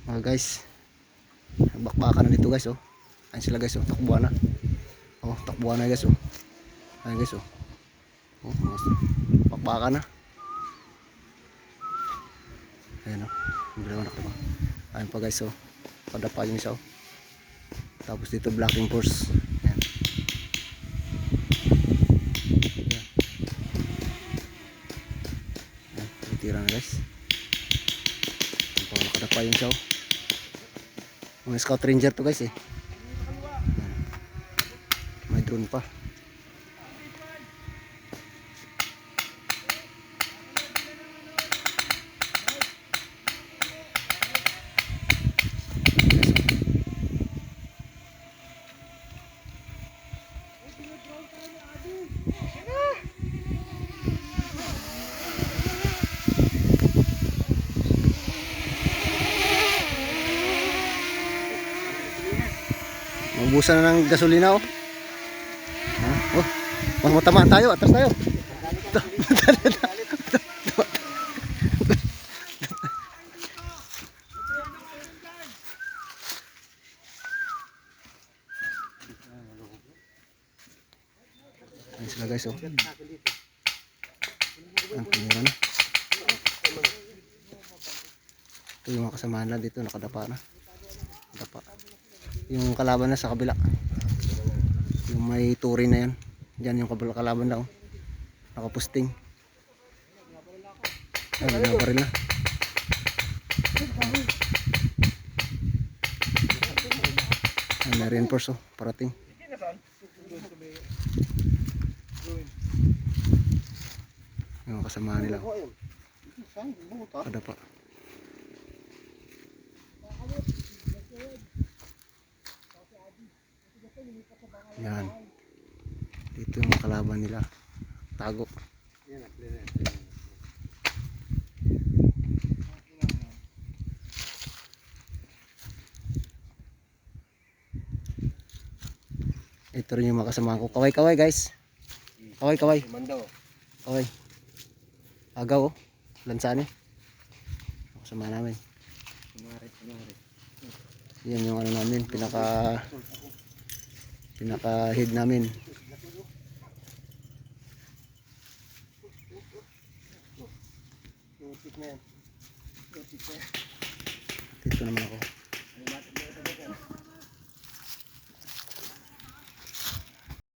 Guys, bakbakan na dito guys oh. Ayun sila guys oh, takbuhan na. Oh, takbuhan na guys oh. Ayun guys oh. Oh, bakbakan na. Ayun oh. Dalawa na ba? Ayun pa guys oh. Padapa yung isa oh. Tapos dito blocking force. Ayan. Ayan, titira na guys. Ayun pa, nakadapa yung isa oh. Mga scout ranger to guys eh. Ayan. May drone pa. Naubusan na ng gasolina oh. Ha? Oh, mas matamaan tayo, atras tayo. Ayun sila guys oh. Ang tinira na. Ito yung mga kasamahan na dito, nakadapa na. Nakadapa. Yung kalaban na sa kabila. Yung may turi na yan. Diyan yung kalaban na oh. Nakapusting. Ay, binabaril na. Ay, may reinforce oh, parating. Yung kasama nila oh. Kadapa. Yan. Dito yung kalaban nila. Tago. Ito rin yung mga kasama ko. Kaway-kaway guys. Kaway-kaway. Kaway. Agaw oh. Lansan eh. Kasama namin. Yan yung ano namin. Pinaka head namin. Dito naman ako.